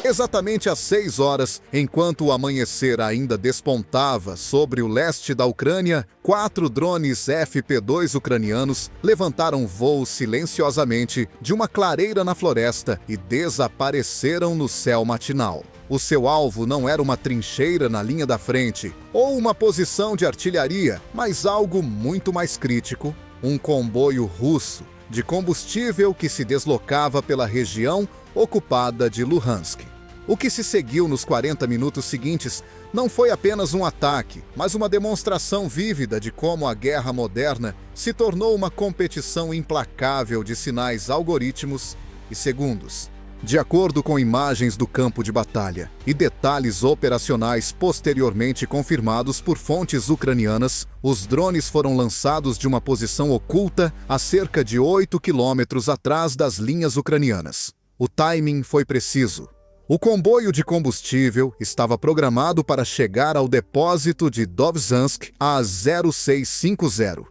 Exatamente às 6 horas, enquanto o amanhecer ainda despontava sobre o leste da Ucrânia, 4 drones FP-2 ucranianos levantaram voo silenciosamente de uma clareira na floresta e desapareceram no céu matinal. O seu alvo não era uma trincheira na linha da frente ou uma posição de artilharia, mas algo muito mais crítico: um comboio russo de combustível que se deslocava pela região ocupada de Luhansk. O que se seguiu nos 40 minutos seguintes não foi apenas um ataque, mas uma demonstração vívida de como a guerra moderna se tornou uma competição implacável de sinais, algoritmos e segundos. De acordo com imagens do campo de batalha e detalhes operacionais posteriormente confirmados por fontes ucranianas, os drones foram lançados de uma posição oculta a cerca de 8 quilômetros atrás das linhas ucranianas. O timing foi preciso. O comboio de combustível estava programado para chegar ao depósito de Dovzhansk às 0650.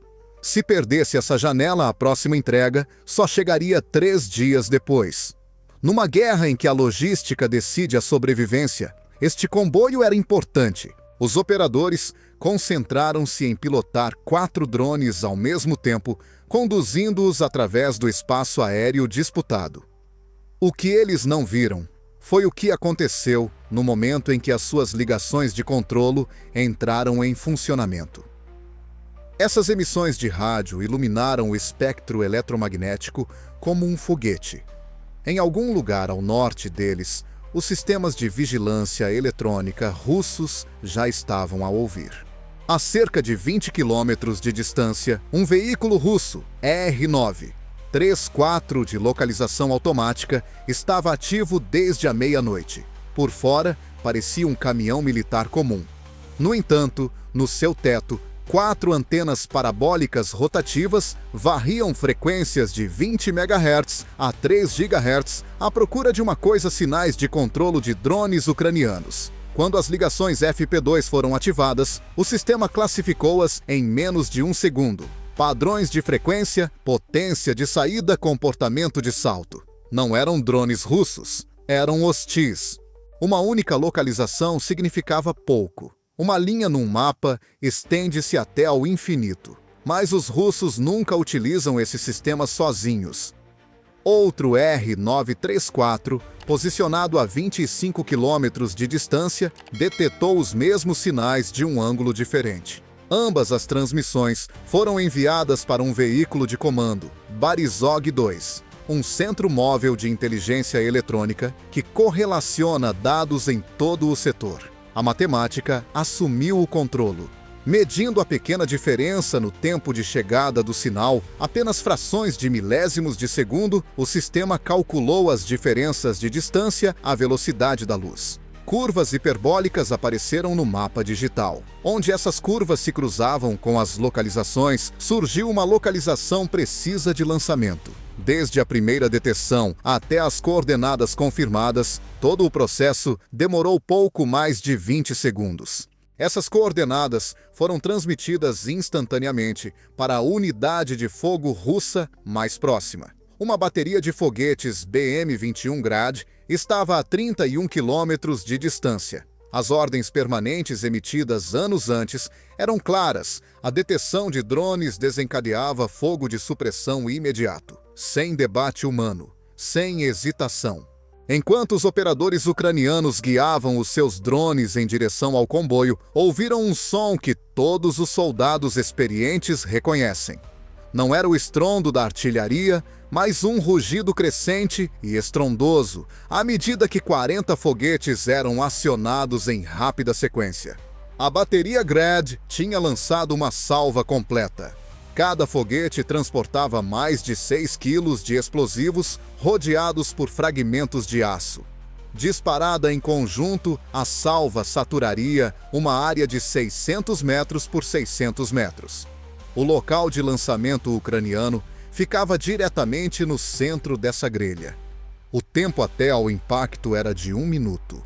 Se perdesse essa janela, a próxima entrega só chegaria 3 dias depois. Numa guerra em que a logística decide a sobrevivência, este comboio era importante. Os operadores concentraram-se em pilotar 4 drones ao mesmo tempo, conduzindo-os através do espaço aéreo disputado. O que eles não viram foi o que aconteceu no momento em que as suas ligações de controlo entraram em funcionamento. Essas emissões de rádio iluminaram o espectro eletromagnético como um foguete. Em algum lugar ao norte deles, os sistemas de vigilância eletrônica russos já estavam a ouvir. A cerca de 20 quilômetros de distância, um veículo russo, R-9, 3-4 de localização automática, estava ativo desde a meia-noite. Por fora, parecia um caminhão militar comum. No entanto, no seu teto, 4 antenas parabólicas rotativas varriam frequências de 20 MHz a 3 GHz à procura de uma coisa: sinais de controlo de drones ucranianos. Quando as ligações FP2 foram ativadas, o sistema classificou-as em menos de 1 segundo. Padrões de frequência, potência de saída, comportamento de salto. Não eram drones russos, eram hostis. Uma única localização significava pouco. Uma linha num mapa estende-se até ao infinito, mas os russos nunca utilizam esse sistema sozinhos. Outro R-934, posicionado a 25 quilômetros de distância, detetou os mesmos sinais de um ângulo diferente. Ambas as transmissões foram enviadas para um veículo de comando, Barizog-2, um centro móvel de inteligência eletrônica que correlaciona dados em todo o setor. A matemática assumiu o controle. Medindo a pequena diferença no tempo de chegada do sinal, apenas frações de milésimos de segundo, o sistema calculou as diferenças de distância à velocidade da luz. Curvas hiperbólicas apareceram no mapa digital. Onde essas curvas se cruzavam com as localizações, surgiu uma localização precisa de lançamento. Desde a primeira detecção até as coordenadas confirmadas, todo o processo demorou pouco mais de 20 segundos. Essas coordenadas foram transmitidas instantaneamente para a unidade de fogo russa mais próxima. Uma bateria de foguetes BM-21 Grad estava a 31 quilômetros de distância. As ordens permanentes emitidas anos antes eram claras. A detecção de drones desencadeava fogo de supressão imediato, sem debate humano, sem hesitação. Enquanto os operadores ucranianos guiavam os seus drones em direção ao comboio, ouviram um som que todos os soldados experientes reconhecem. Não era o estrondo da artilharia, mas um rugido crescente e estrondoso, à medida que 40 foguetes eram acionados em rápida sequência. A bateria Grad tinha lançado uma salva completa. Cada foguete transportava mais de 6 quilos de explosivos rodeados por fragmentos de aço. Disparada em conjunto, a salva saturaria uma área de 600 metros por 600 metros. O local de lançamento ucraniano ficava diretamente no centro dessa grelha. O tempo até ao impacto era de 1 minuto.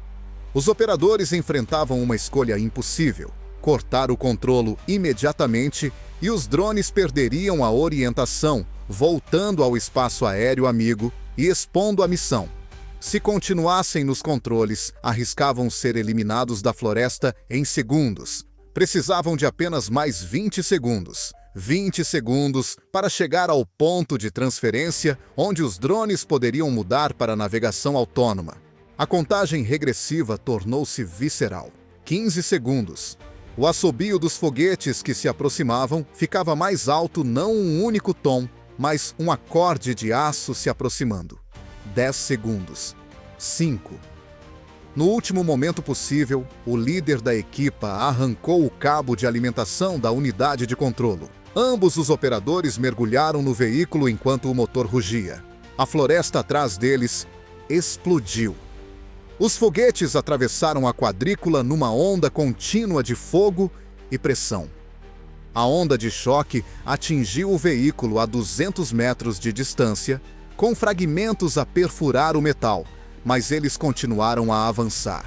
Os operadores enfrentavam uma escolha impossível: cortar o controlo imediatamente e os drones perderiam a orientação, voltando ao espaço aéreo amigo e expondo a missão. Se continuassem nos controles, arriscavam ser eliminados da floresta em segundos. Precisavam de apenas mais 20 segundos. 20 segundos para chegar ao ponto de transferência onde os drones poderiam mudar para navegação autônoma. A contagem regressiva tornou-se visceral. 15 segundos. O assobio dos foguetes que se aproximavam ficava mais alto, não um único tom, mas um acorde de aço se aproximando. 10 segundos. 5. No último momento possível, o líder da equipa arrancou o cabo de alimentação da unidade de controlo. Ambos os operadores mergulharam no veículo enquanto o motor rugia. A floresta atrás deles explodiu. Os foguetes atravessaram a quadrícula numa onda contínua de fogo e pressão. A onda de choque atingiu o veículo a 200 metros de distância, com fragmentos a perfurar o metal, mas eles continuaram a avançar.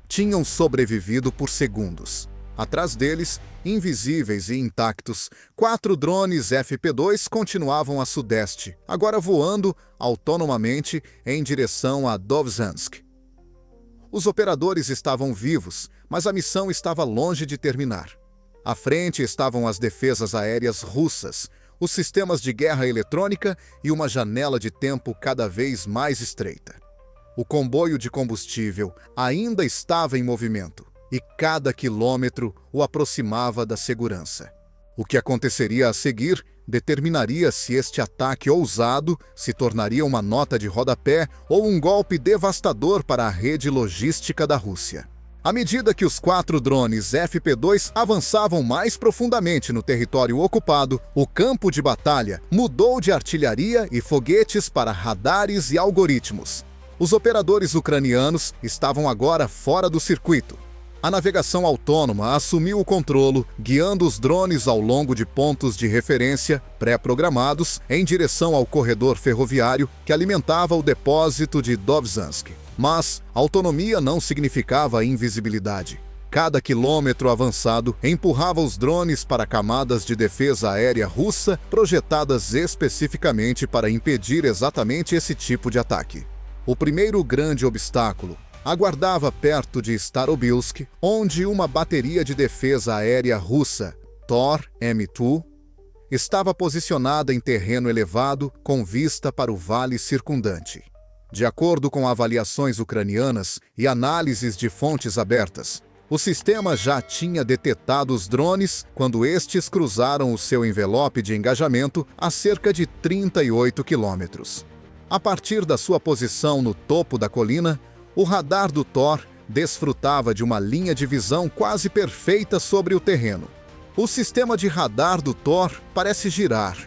Tinham sobrevivido por segundos. Atrás deles, invisíveis e intactos, 4 drones FP2 continuavam a sudeste, agora voando autonomamente em direção a Dovzhansk. Os operadores estavam vivos, mas a missão estava longe de terminar. À frente estavam as defesas aéreas russas, os sistemas de guerra eletrônica e uma janela de tempo cada vez mais estreita. O comboio de combustível ainda estava em movimento, e cada quilômetro o aproximava da segurança. O que aconteceria a seguir determinaria se este ataque ousado se tornaria uma nota de rodapé ou um golpe devastador para a rede logística da Rússia. À medida que os 4 drones FP2 avançavam mais profundamente no território ocupado, o campo de batalha mudou de artilharia e foguetes para radares e algoritmos. Os operadores ucranianos estavam agora fora do circuito. A navegação autônoma assumiu o controle, guiando os drones ao longo de pontos de referência pré-programados em direção ao corredor ferroviário que alimentava o depósito de Dovzhansk. Mas autonomia não significava invisibilidade. Cada quilômetro avançado empurrava os drones para camadas de defesa aérea russa projetadas especificamente para impedir exatamente esse tipo de ataque. O primeiro grande obstáculo aguardava perto de Starobilsk, onde uma bateria de defesa aérea russa, Tor-M2, estava posicionada em terreno elevado com vista para o vale circundante. De acordo com avaliações ucranianas e análises de fontes abertas, o sistema já tinha detetado os drones quando estes cruzaram o seu envelope de engajamento a cerca de 38 quilômetros. A partir da sua posição no topo da colina, o radar do Tor desfrutava de uma linha de visão quase perfeita sobre o terreno. O sistema de radar do Tor parece girar,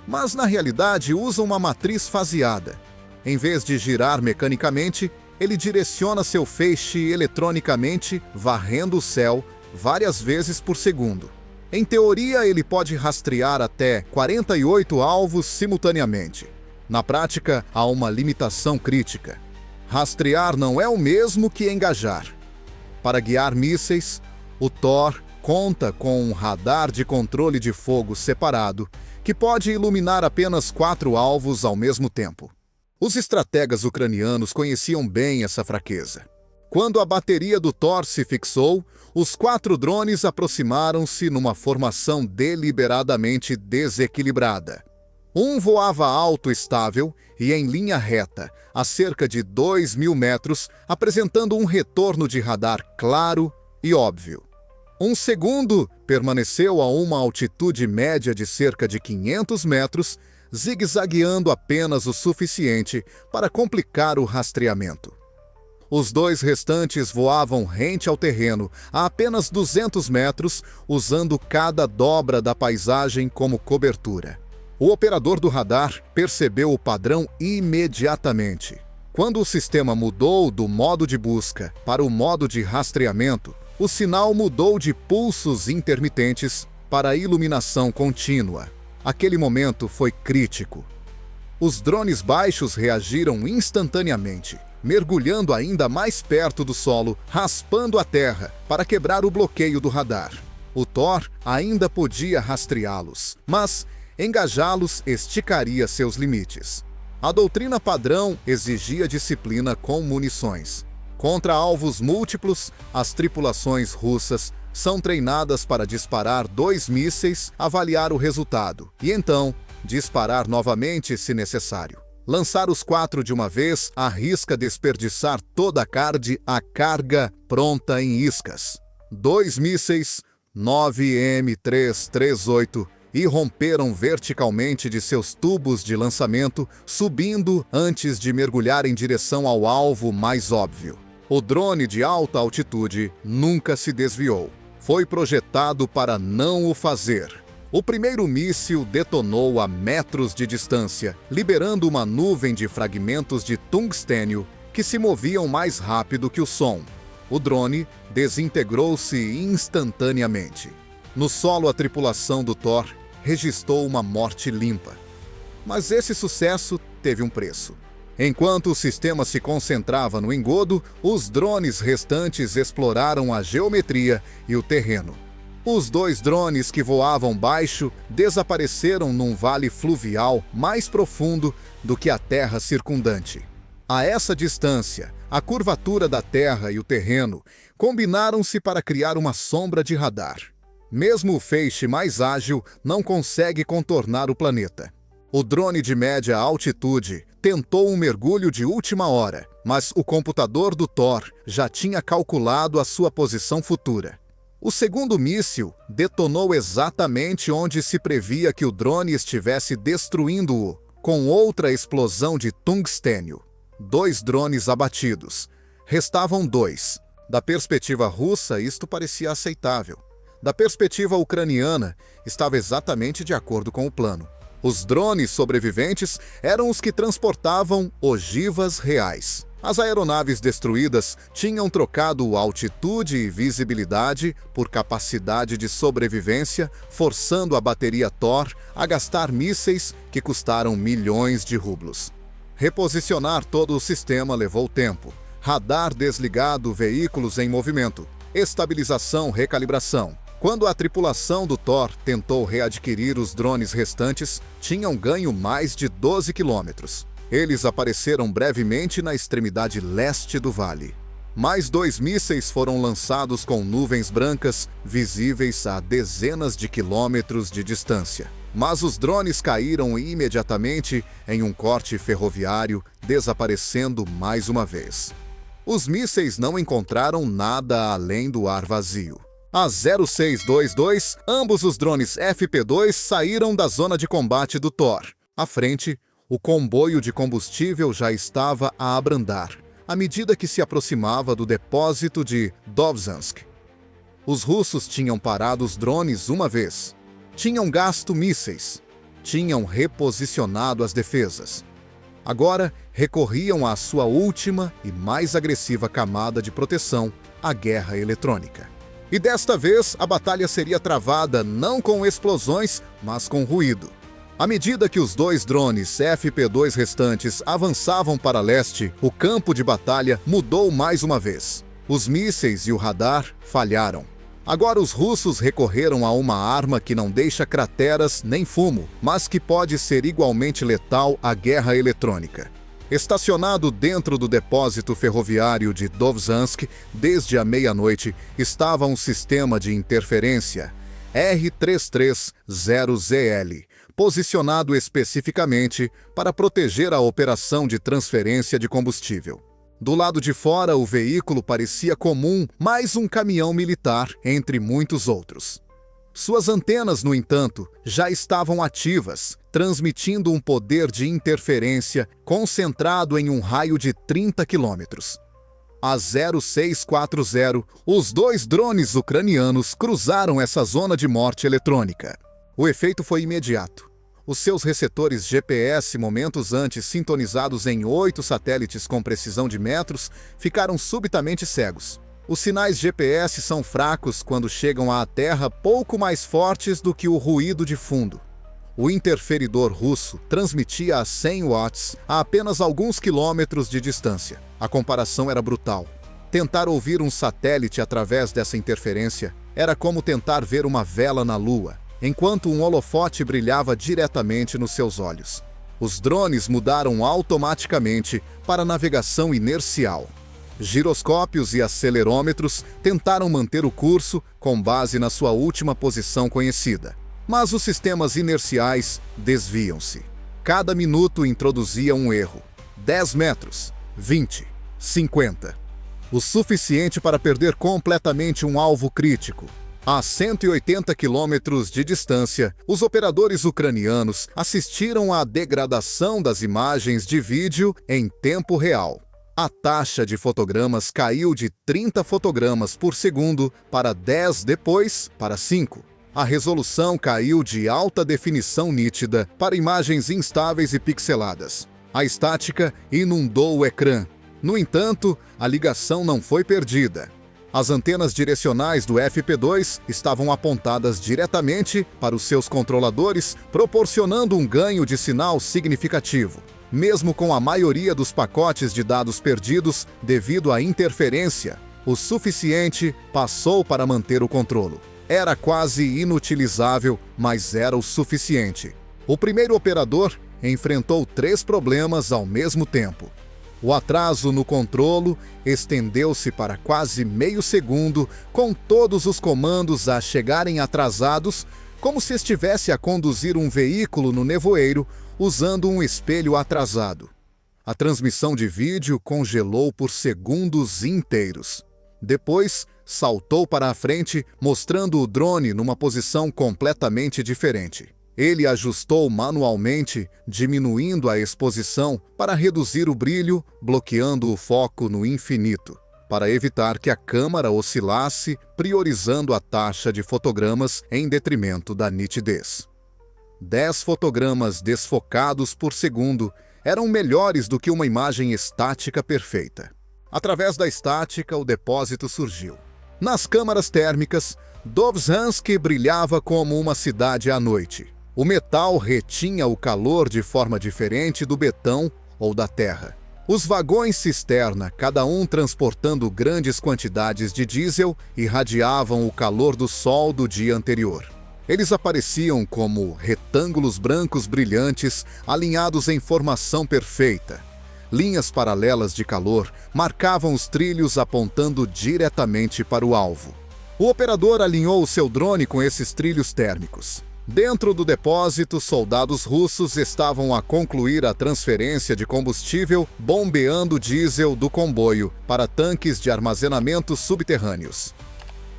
mas na realidade usa uma matriz faseada. Em vez de girar mecanicamente, ele direciona seu feixe eletronicamente, varrendo o céu várias vezes por segundo. Em teoria, ele pode rastrear até 48 alvos simultaneamente. Na prática, há uma limitação crítica. Rastrear não é o mesmo que engajar. Para guiar mísseis, o Tor conta com um radar de controle de fogo separado, que pode iluminar apenas 4 alvos ao mesmo tempo. Os estrategas ucranianos conheciam bem essa fraqueza. Quando a bateria do Tor se fixou, os 4 drones aproximaram-se numa formação deliberadamente desequilibrada. Um voava alto estável e em linha reta, a cerca de 2.000 metros, apresentando um retorno de radar claro e óbvio. Um segundo permaneceu a uma altitude média de cerca de 500 metros, zigue-zagueando apenas o suficiente para complicar o rastreamento. Os 2 restantes voavam rente ao terreno, a apenas 200 metros, usando cada dobra da paisagem como cobertura. O operador do radar percebeu o padrão imediatamente. Quando o sistema mudou do modo de busca para o modo de rastreamento, o sinal mudou de pulsos intermitentes para iluminação contínua. Aquele momento foi crítico. Os drones baixos reagiram instantaneamente, mergulhando ainda mais perto do solo, raspando a terra para quebrar o bloqueio do radar. O Tor ainda podia rastreá-los, mas engajá-los esticaria seus limites. A doutrina padrão exigia disciplina com munições. Contra alvos múltiplos, as tripulações russas são treinadas para disparar 2 mísseis, avaliar o resultado e então disparar novamente se necessário. Lançar os 4 de uma vez arrisca desperdiçar toda a carga pronta em iscas. 2 mísseis 9M338 irromperam verticalmente de seus tubos de lançamento, subindo antes de mergulhar em direção ao alvo mais óbvio. O drone de alta altitude nunca se desviou. Foi projetado para não o fazer. O primeiro míssil detonou a metros de distância, liberando uma nuvem de fragmentos de tungstênio que se moviam mais rápido que o som. O drone desintegrou-se instantaneamente. No solo, a tripulação do Thor registrou uma morte limpa. Mas esse sucesso teve um preço. Enquanto o sistema se concentrava no engodo, os drones restantes exploraram a geometria e o terreno. Os 2 drones que voavam baixo desapareceram num vale fluvial mais profundo do que a terra circundante. A essa distância, a curvatura da terra e o terreno combinaram-se para criar uma sombra de radar. Mesmo o feixe mais ágil não consegue contornar o planeta. O drone de média altitude tentou um mergulho de última hora, mas o computador do Thor já tinha calculado a sua posição futura. O segundo míssil detonou exatamente onde se previa que o drone estivesse destruindo-o, com outra explosão de tungstênio. 2 drones abatidos. Restavam 2. Da perspectiva russa, isto parecia aceitável. Da perspectiva ucraniana, estava exatamente de acordo com o plano. Os drones sobreviventes eram os que transportavam ogivas reais. As aeronaves destruídas tinham trocado altitude e visibilidade por capacidade de sobrevivência, forçando a bateria Thor a gastar mísseis que custaram milhões de rublos. Reposicionar todo o sistema levou tempo. Radar desligado, veículos em movimento. Estabilização, recalibração. Quando a tripulação do Thor tentou readquirir os drones restantes, tinham ganho mais de 12 quilômetros. Eles apareceram brevemente na extremidade leste do vale. Mais 2 mísseis foram lançados com nuvens brancas, visíveis a dezenas de quilômetros de distância. Mas os drones caíram imediatamente em um corte ferroviário, desaparecendo mais uma vez. Os mísseis não encontraram nada além do ar vazio. Às 0622, ambos os drones FP2 saíram da zona de combate do Thor. À frente, o comboio de combustível já estava a abrandar, à medida que se aproximava do depósito de Dovzhansk. Os russos tinham parado os drones uma vez. Tinham gasto mísseis. Tinham reposicionado as defesas. Agora, recorriam à sua última e mais agressiva camada de proteção, a guerra eletrônica. E desta vez, a batalha seria travada não com explosões, mas com ruído. À medida que os 2 drones FP2 restantes avançavam para leste, o campo de batalha mudou mais uma vez. Os mísseis e o radar falharam. Agora os russos recorreram a uma arma que não deixa crateras nem fumo, mas que pode ser igualmente letal à guerra eletrônica. Estacionado dentro do depósito ferroviário de Dovzhansk desde a meia-noite estava um sistema de interferência R330ZL, posicionado especificamente para proteger a operação de transferência de combustível. Do lado de fora, o veículo parecia comum, mais um caminhão militar entre muitos outros. Suas antenas, no entanto, já estavam ativas, transmitindo um poder de interferência concentrado em um raio de 30 quilômetros. Às 0640, os 2 drones ucranianos cruzaram essa zona de morte eletrônica. O efeito foi imediato. Os seus receptores GPS, momentos antes sintonizados em 8 satélites com precisão de metros, ficaram subitamente cegos. Os sinais GPS são fracos quando chegam à Terra, pouco mais fortes do que o ruído de fundo. O interferidor russo transmitia a 100 watts a apenas alguns quilômetros de distância. A comparação era brutal. Tentar ouvir um satélite através dessa interferência era como tentar ver uma vela na Lua, enquanto um holofote brilhava diretamente nos seus olhos. Os drones mudaram automaticamente para navegação inercial. Giroscópios e acelerômetros tentaram manter o curso com base na sua última posição conhecida. Mas os sistemas inerciais desviam-se. Cada minuto introduzia um erro. 10 metros, 20, 50. O suficiente para perder completamente um alvo crítico. A 180 quilômetros de distância, os operadores ucranianos assistiram à degradação das imagens de vídeo em tempo real. A taxa de fotogramas caiu de 30 fotogramas por segundo para 10, depois para 5. A resolução caiu de alta definição nítida para imagens instáveis e pixeladas. A estática inundou o ecrã. No entanto, a ligação não foi perdida. As antenas direcionais do FP2 estavam apontadas diretamente para os seus controladores, proporcionando um ganho de sinal significativo. Mesmo com a maioria dos pacotes de dados perdidos devido à interferência, o suficiente passou para manter o controle. Era quase inutilizável, mas era o suficiente. O primeiro operador enfrentou 3 problemas ao mesmo tempo. O atraso no controlo estendeu-se para quase meio segundo, com todos os comandos a chegarem atrasados, como se estivesse a conduzir um veículo no nevoeiro usando um espelho atrasado. A transmissão de vídeo congelou por segundos inteiros. Depois, saltou para a frente, mostrando o drone numa posição completamente diferente. Ele ajustou manualmente, diminuindo a exposição para reduzir o brilho, bloqueando o foco no infinito, para evitar que a câmera oscilasse, priorizando a taxa de fotogramas em detrimento da nitidez. 10 fotogramas desfocados por segundo eram melhores do que uma imagem estática perfeita. Através da estática, o depósito surgiu. Nas câmaras térmicas, Dovzhansk brilhava como uma cidade à noite. O metal retinha o calor de forma diferente do betão ou da terra. Os vagões cisterna, cada um transportando grandes quantidades de diesel, irradiavam o calor do sol do dia anterior. Eles apareciam como retângulos brancos brilhantes alinhados em formação perfeita. Linhas paralelas de calor marcavam os trilhos apontando diretamente para o alvo. O operador alinhou o seu drone com esses trilhos térmicos. Dentro do depósito, soldados russos estavam a concluir a transferência de combustível, bombeando diesel do comboio para tanques de armazenamento subterrâneos.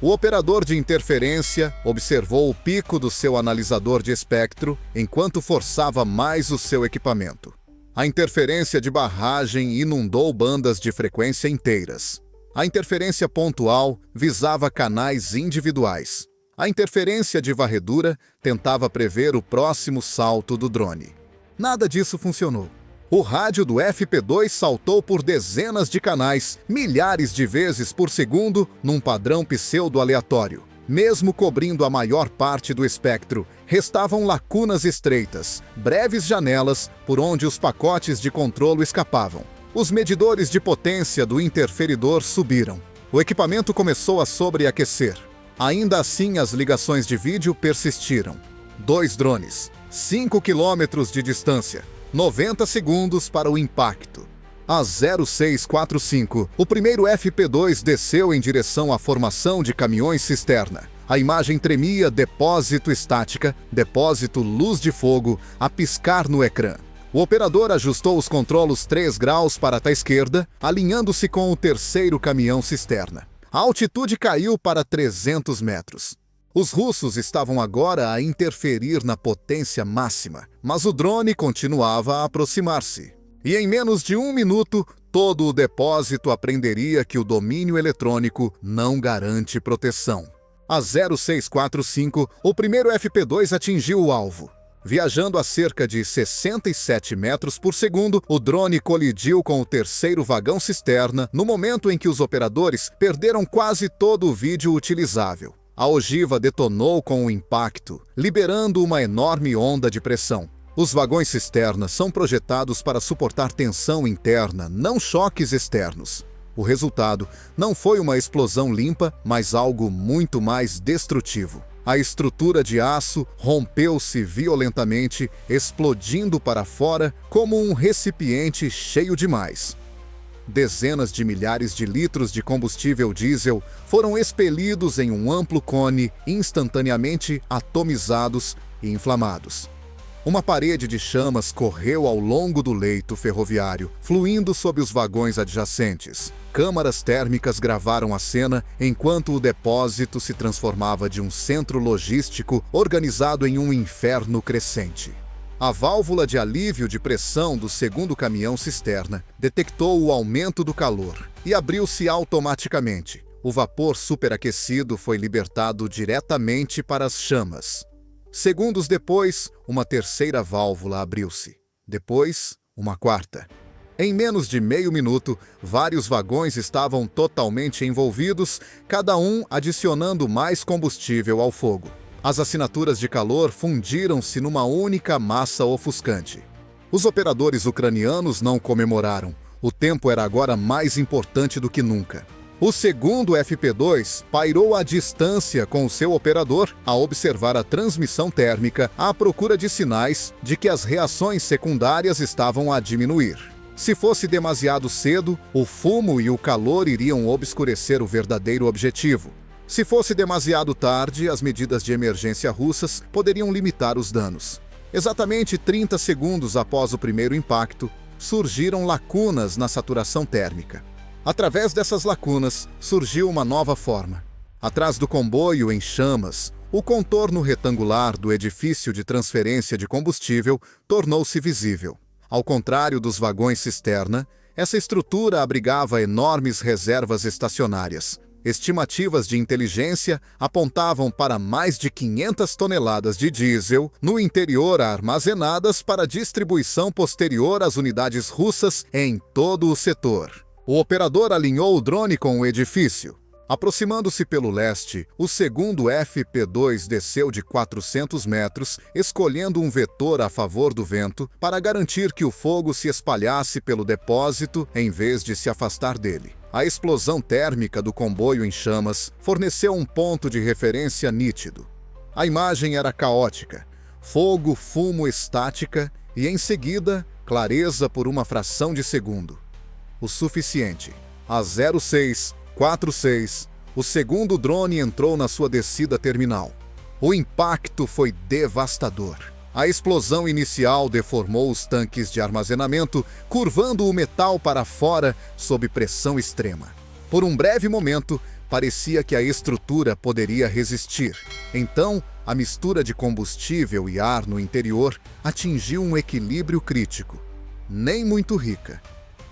O operador de interferência observou o pico do seu analisador de espectro enquanto forçava mais o seu equipamento. A interferência de barragem inundou bandas de frequência inteiras. A interferência pontual visava canais individuais. A interferência de varredura tentava prever o próximo salto do drone. Nada disso funcionou. O rádio do FP2 saltou por dezenas de canais, milhares de vezes por segundo, num padrão pseudo-aleatório. Mesmo cobrindo a maior parte do espectro, restavam lacunas estreitas, breves janelas por onde os pacotes de controlo escapavam. Os medidores de potência do interferidor subiram. O equipamento começou a sobreaquecer. Ainda assim, as ligações de vídeo persistiram. 2 drones, 5 quilômetros de distância, 90 segundos para o impacto. Às 0645, o primeiro FP2 desceu em direção à formação de caminhões cisterna. A imagem tremia, depósito estática, depósito luz de fogo, a piscar no ecrã. O operador ajustou os controlos 3 graus para a esquerda, alinhando-se com o terceiro caminhão cisterna. A altitude caiu para 300 metros. Os russos estavam agora a interferir na potência máxima, mas o drone continuava a aproximar-se. E em menos de 1 minuto, todo o depósito aprenderia que o domínio eletrônico não garante proteção. Às 0645, o primeiro FP2 atingiu o alvo. Viajando a cerca de 67 metros por segundo, o drone colidiu com o terceiro vagão cisterna no momento em que os operadores perderam quase todo o vídeo utilizável. A ogiva detonou com o impacto, liberando uma enorme onda de pressão. Os vagões cisterna são projetados para suportar tensão interna, não choques externos. O resultado não foi uma explosão limpa, mas algo muito mais destrutivo. A estrutura de aço rompeu-se violentamente, explodindo para fora como um recipiente cheio demais. Dezenas de milhares de litros de combustível diesel foram expelidos em um amplo cone, instantaneamente atomizados e inflamados. Uma parede de chamas correu ao longo do leito ferroviário, fluindo sob os vagões adjacentes. Câmaras térmicas gravaram a cena enquanto o depósito se transformava de um centro logístico organizado em um inferno crescente. A válvula de alívio de pressão do segundo caminhão-cisterna detectou o aumento do calor e abriu-se automaticamente. O vapor superaquecido foi libertado diretamente para as chamas. Segundos depois, uma terceira válvula abriu-se. Depois, uma quarta. Em menos de meio minuto, vários vagões estavam totalmente envolvidos, cada um adicionando mais combustível ao fogo. As assinaturas de calor fundiram-se numa única massa ofuscante. Os operadores ucranianos não comemoraram. O tempo era agora mais importante do que nunca. O segundo FP2 pairou à distância com o seu operador a observar a transmissão térmica à procura de sinais de que as reações secundárias estavam a diminuir. Se fosse demasiado cedo, o fumo e o calor iriam obscurecer o verdadeiro objetivo. Se fosse demasiado tarde, as medidas de emergência russas poderiam limitar os danos. Exatamente 30 segundos após o primeiro impacto, surgiram lacunas na saturação térmica. Através dessas lacunas, surgiu uma nova forma. Atrás do comboio em chamas, o contorno retangular do edifício de transferência de combustível tornou-se visível. Ao contrário dos vagões cisterna, essa estrutura abrigava enormes reservas estacionárias. Estimativas de inteligência apontavam para mais de 500 toneladas de diesel no interior armazenadas para distribuição posterior às unidades russas em todo o setor. O operador alinhou o drone com o edifício. Aproximando-se pelo leste, o segundo FP2 desceu de 400 metros, escolhendo um vetor a favor do vento para garantir que o fogo se espalhasse pelo depósito em vez de se afastar dele. A explosão térmica do comboio em chamas forneceu um ponto de referência nítido. A imagem era caótica: fogo, fumo, estática e, em seguida, clareza por uma fração de segundo. O suficiente. A 0646, o segundo drone entrou na sua descida terminal. O impacto foi devastador. A explosão inicial deformou os tanques de armazenamento, curvando o metal para fora sob pressão extrema. Por um breve momento, parecia que a estrutura poderia resistir. Então, a mistura de combustível e ar no interior atingiu um equilíbrio crítico. Nem muito rica,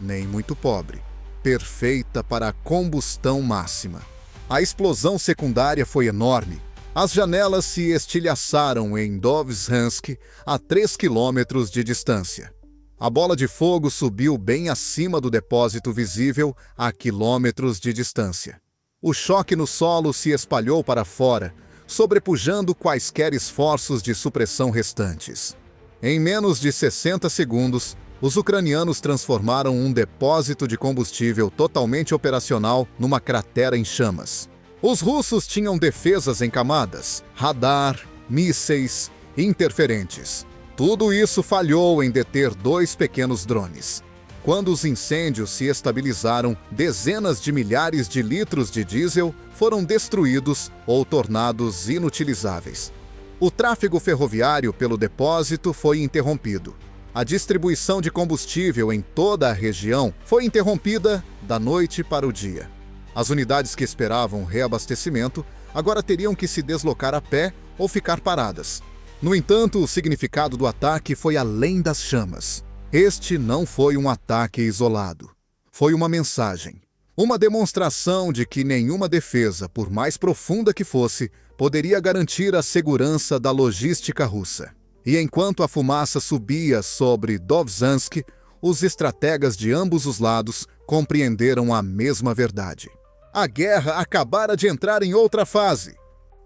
nem muito pobre. Perfeita para a combustão máxima. A explosão secundária foi enorme. As janelas se estilhaçaram em Dovzhansk, a 3 quilômetros de distância. A bola de fogo subiu bem acima do depósito visível, a quilômetros de distância. O choque no solo se espalhou para fora, sobrepujando quaisquer esforços de supressão restantes. Em menos de 60 segundos, os ucranianos transformaram um depósito de combustível totalmente operacional numa cratera em chamas. Os russos tinham defesas em camadas, radar, mísseis, interferentes. Tudo isso falhou em deter 2 pequenos drones. Quando os incêndios se estabilizaram, dezenas de milhares de litros de diesel foram destruídos ou tornados inutilizáveis. O tráfego ferroviário pelo depósito foi interrompido. A distribuição de combustível em toda a região foi interrompida da noite para o dia. As unidades que esperavam reabastecimento agora teriam que se deslocar a pé ou ficar paradas. No entanto, o significado do ataque foi além das chamas. Este não foi um ataque isolado. Foi uma mensagem. Uma demonstração de que nenhuma defesa, por mais profunda que fosse, poderia garantir a segurança da logística russa. E enquanto a fumaça subia sobre Dovzhansk, os estrategas de ambos os lados compreenderam a mesma verdade. A guerra acabara de entrar em outra fase.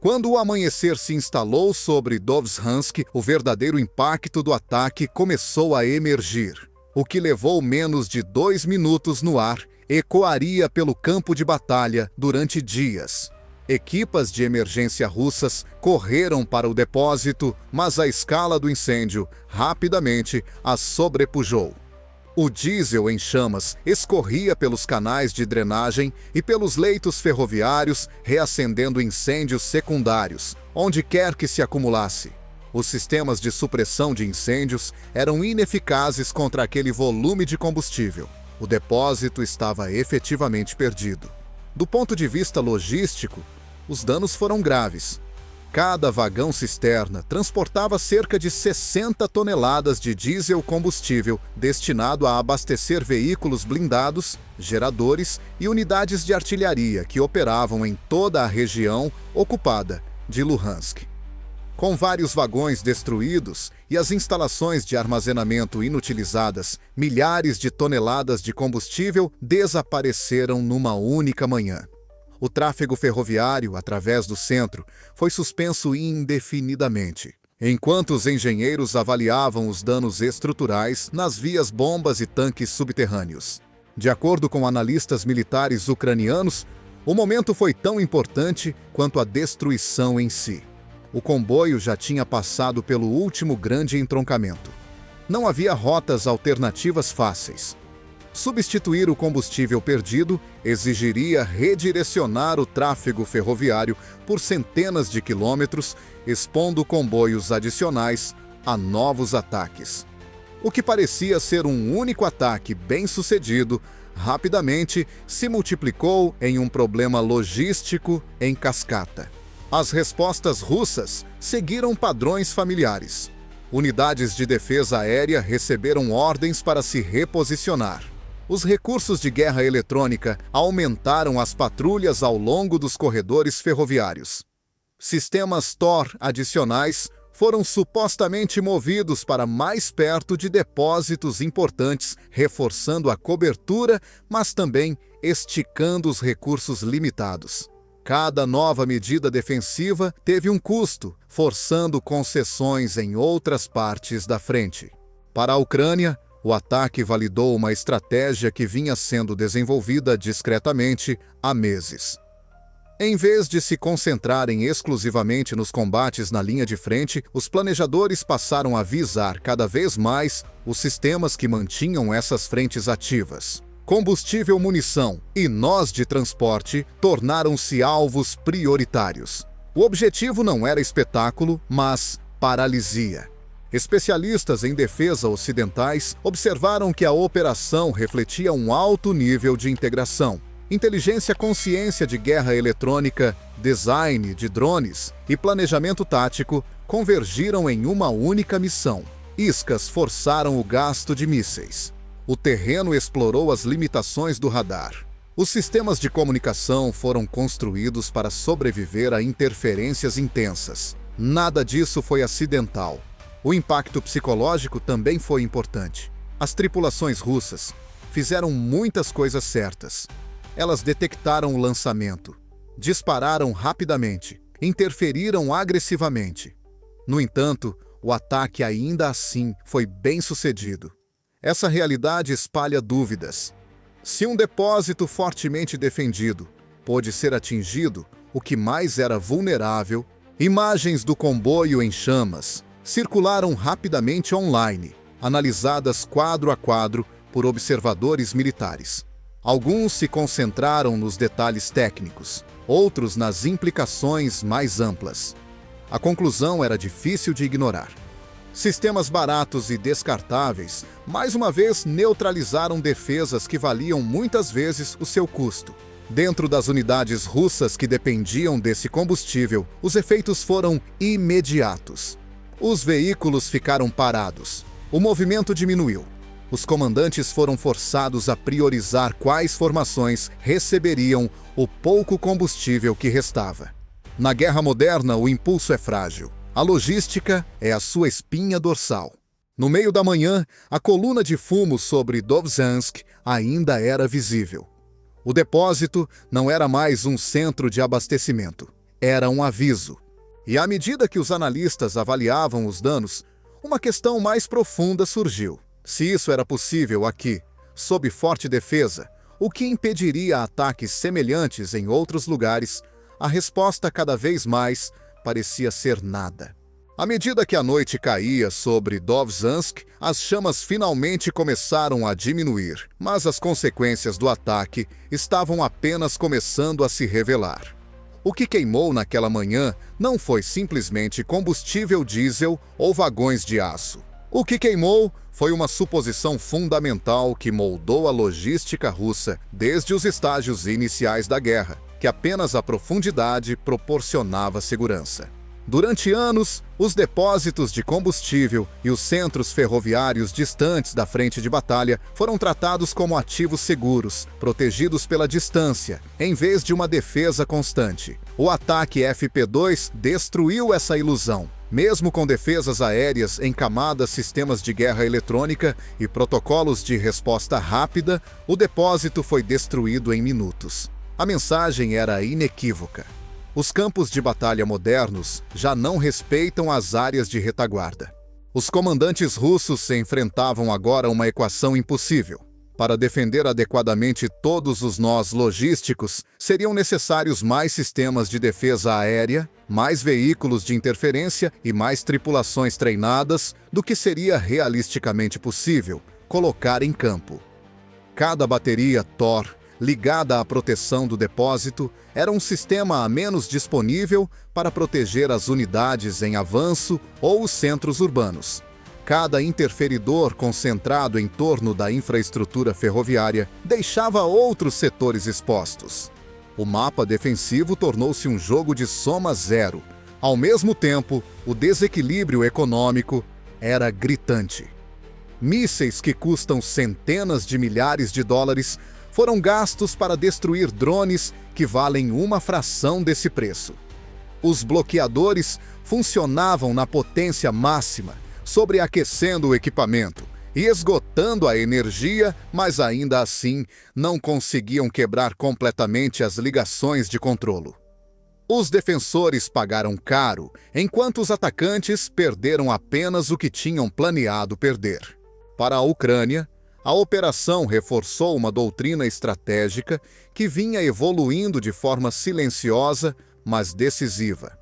Quando o amanhecer se instalou sobre Dovzhansk, o verdadeiro impacto do ataque começou a emergir. O que levou menos de 2 minutos no ar ecoaria pelo campo de batalha durante dias. Equipas de emergência russas correram para o depósito, mas a escala do incêndio rapidamente as sobrepujou. O diesel em chamas escorria pelos canais de drenagem e pelos leitos ferroviários, reacendendo incêndios secundários, onde quer que se acumulasse. Os sistemas de supressão de incêndios eram ineficazes contra aquele volume de combustível. O depósito estava efetivamente perdido. Do ponto de vista logístico, os danos foram graves. Cada vagão-cisterna transportava cerca de 60 toneladas de diesel combustível destinado a abastecer veículos blindados, geradores e unidades de artilharia que operavam em toda a região ocupada de Luhansk. Com vários vagões destruídos e as instalações de armazenamento inutilizadas, milhares de toneladas de combustível desapareceram numa única manhã. O tráfego ferroviário, através do centro, foi suspenso indefinidamente, enquanto os engenheiros avaliavam os danos estruturais nas vias bombas e tanques subterrâneos. De acordo com analistas militares ucranianos, o momento foi tão importante quanto a destruição em si. O comboio já tinha passado pelo último grande entroncamento. Não havia rotas alternativas fáceis. Substituir o combustível perdido exigiria redirecionar o tráfego ferroviário por centenas de quilômetros, expondo comboios adicionais a novos ataques. O que parecia ser um único ataque bem-sucedido, rapidamente se multiplicou em um problema logístico em cascata. As respostas russas seguiram padrões familiares. Unidades de defesa aérea receberam ordens para se reposicionar. Os recursos de guerra eletrônica aumentaram as patrulhas ao longo dos corredores ferroviários. Sistemas Tor adicionais foram supostamente movidos para mais perto de depósitos importantes, reforçando a cobertura, mas também esticando os recursos limitados. Cada nova medida defensiva teve um custo, forçando concessões em outras partes da frente. Para a Ucrânia, o ataque validou uma estratégia que vinha sendo desenvolvida discretamente há meses. Em vez de se concentrarem exclusivamente nos combates na linha de frente, os planejadores passaram a visar cada vez mais os sistemas que mantinham essas frentes ativas. Combustível, munição e nós de transporte tornaram-se alvos prioritários. O objetivo não era espetáculo, mas paralisia. Especialistas em defesa ocidentais observaram que a operação refletia um alto nível de integração. Inteligência, consciência de guerra eletrônica, design de drones e planejamento tático convergiram em uma única missão. Iscas forçaram o gasto de mísseis. O terreno explorou as limitações do radar. Os sistemas de comunicação foram construídos para sobreviver a interferências intensas. Nada disso foi acidental. O impacto psicológico também foi importante. As tripulações russas fizeram muitas coisas certas. Elas detectaram o lançamento, dispararam rapidamente, interferiram agressivamente. No entanto, o ataque ainda assim foi bem sucedido. Essa realidade espalha dúvidas. Se um depósito fortemente defendido pôde ser atingido, o que mais era vulnerável, imagens do comboio em chamas circularam rapidamente online, analisadas quadro a quadro por observadores militares. Alguns se concentraram nos detalhes técnicos, outros nas implicações mais amplas. A conclusão era difícil de ignorar. Sistemas baratos e descartáveis, mais uma vez, neutralizaram defesas que valiam muitas vezes o seu custo. Dentro das unidades russas que dependiam desse combustível, os efeitos foram imediatos. Os veículos ficaram parados. O movimento diminuiu. Os comandantes foram forçados a priorizar quais formações receberiam o pouco combustível que restava. Na guerra moderna, o impulso é frágil. A logística é a sua espinha dorsal. No meio da manhã, a coluna de fumo sobre Dovzhansk ainda era visível. O depósito não era mais um centro de abastecimento. Era um aviso. E à medida que os analistas avaliavam os danos, uma questão mais profunda surgiu. Se isso era possível aqui, sob forte defesa, o que impediria ataques semelhantes em outros lugares, a resposta cada vez mais parecia ser nada. À medida que a noite caía sobre Dovzhansk, as chamas finalmente começaram a diminuir, mas as consequências do ataque estavam apenas começando a se revelar. O que queimou naquela manhã não foi simplesmente combustível diesel ou vagões de aço. O que queimou foi uma suposição fundamental que moldou a logística russa desde os estágios iniciais da guerra, que apenas a profundidade proporcionava segurança. Durante anos, os depósitos de combustível e os centros ferroviários distantes da frente de batalha foram tratados como ativos seguros, protegidos pela distância, em vez de uma defesa constante. O ataque FP2 destruiu essa ilusão. Mesmo com defesas aéreas em camadas, sistemas de guerra eletrônica e protocolos de resposta rápida, o depósito foi destruído em minutos. A mensagem era inequívoca. Os campos de batalha modernos já não respeitam as áreas de retaguarda. Os comandantes russos se enfrentavam agora uma equação impossível. Para defender adequadamente todos os nós logísticos, seriam necessários mais sistemas de defesa aérea, mais veículos de interferência e mais tripulações treinadas do que seria realisticamente possível colocar em campo. Cada bateria Tor ligada à proteção do depósito, era um sistema a menos disponível para proteger as unidades em avanço ou os centros urbanos. Cada interferidor concentrado em torno da infraestrutura ferroviária deixava outros setores expostos. O mapa defensivo tornou-se um jogo de soma zero. Ao mesmo tempo, o desequilíbrio econômico era gritante. Mísseis que custam centenas de milhares de dólares foram gastos para destruir drones que valem uma fração desse preço. Os bloqueadores funcionavam na potência máxima, sobreaquecendo o equipamento e esgotando a energia, mas ainda assim não conseguiam quebrar completamente as ligações de controlo. Os defensores pagaram caro, enquanto os atacantes perderam apenas o que tinham planeado perder. Para a Ucrânia, a operação reforçou uma doutrina estratégica que vinha evoluindo de forma silenciosa, mas decisiva.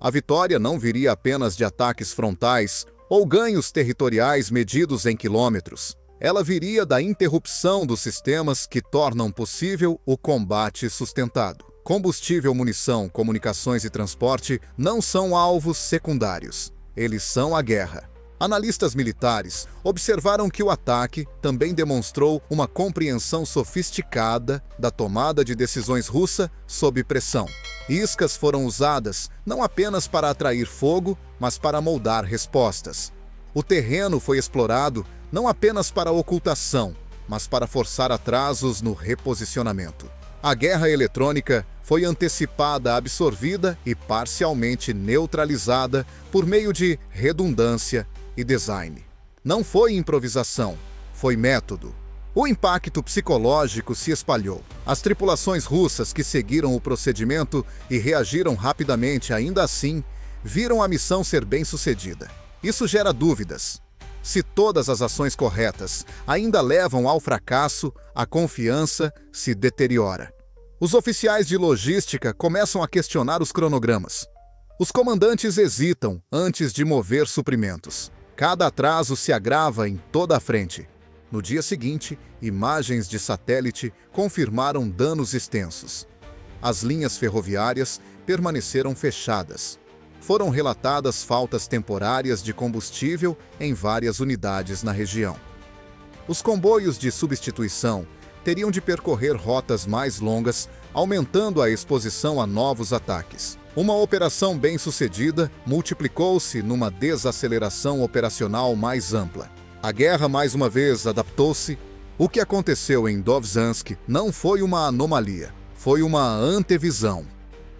A vitória não viria apenas de ataques frontais ou ganhos territoriais medidos em quilômetros. Ela viria da interrupção dos sistemas que tornam possível o combate sustentado. Combustível, munição, comunicações e transporte não são alvos secundários. Eles são a guerra. Analistas militares observaram que o ataque também demonstrou uma compreensão sofisticada da tomada de decisões russa sob pressão. Iscas foram usadas não apenas para atrair fogo, mas para moldar respostas. O terreno foi explorado não apenas para ocultação, mas para forçar atrasos no reposicionamento. A guerra eletrônica foi antecipada, absorvida e parcialmente neutralizada por meio de redundância e design. Não foi improvisação, foi método. O impacto psicológico se espalhou. As tripulações russas que seguiram o procedimento e reagiram rapidamente, ainda assim, viram a missão ser bem-sucedida. Isso gera dúvidas. Se todas as ações corretas ainda levam ao fracasso, a confiança se deteriora. Os oficiais de logística começam a questionar os cronogramas. Os comandantes hesitam antes de mover suprimentos. Cada atraso se agrava em toda a frente. No dia seguinte, imagens de satélite confirmaram danos extensos. As linhas ferroviárias permaneceram fechadas. Foram relatadas faltas temporárias de combustível em várias unidades na região. Os comboios de substituição teriam de percorrer rotas mais longas, aumentando a exposição a novos ataques. Uma operação bem-sucedida multiplicou-se numa desaceleração operacional mais ampla. A guerra mais uma vez adaptou-se. O que aconteceu em Dovzhansk não foi uma anomalia, foi uma antevisão.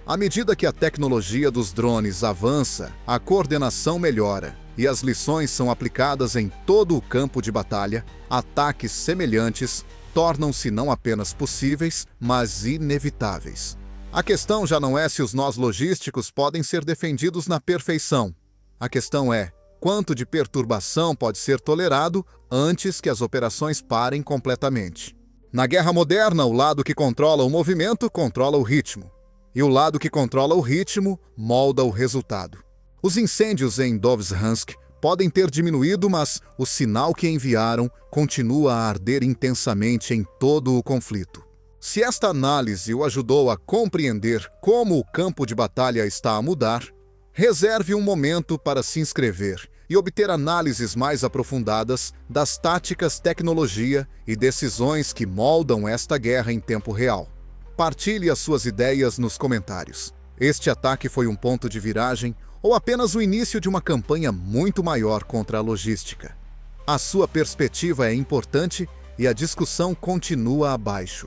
À medida que a tecnologia dos drones avança, a coordenação melhora e as lições são aplicadas em todo o campo de batalha, ataques semelhantes tornam-se não apenas possíveis, mas inevitáveis. A questão já não é se os nós logísticos podem ser defendidos na perfeição. A questão é quanto de perturbação pode ser tolerado antes que as operações parem completamente. Na guerra moderna, o lado que controla o movimento controla o ritmo. E o lado que controla o ritmo molda o resultado. Os incêndios em Dovzhansk podem ter diminuído, mas o sinal que enviaram continua a arder intensamente em todo o conflito. Se esta análise o ajudou a compreender como o campo de batalha está a mudar, reserve um momento para se inscrever e obter análises mais aprofundadas das táticas, tecnologia e decisões que moldam esta guerra em tempo real. Partilhe as suas ideias nos comentários. Este ataque foi um ponto de viragem ou apenas o início de uma campanha muito maior contra a logística? A sua perspectiva é importante e a discussão continua abaixo.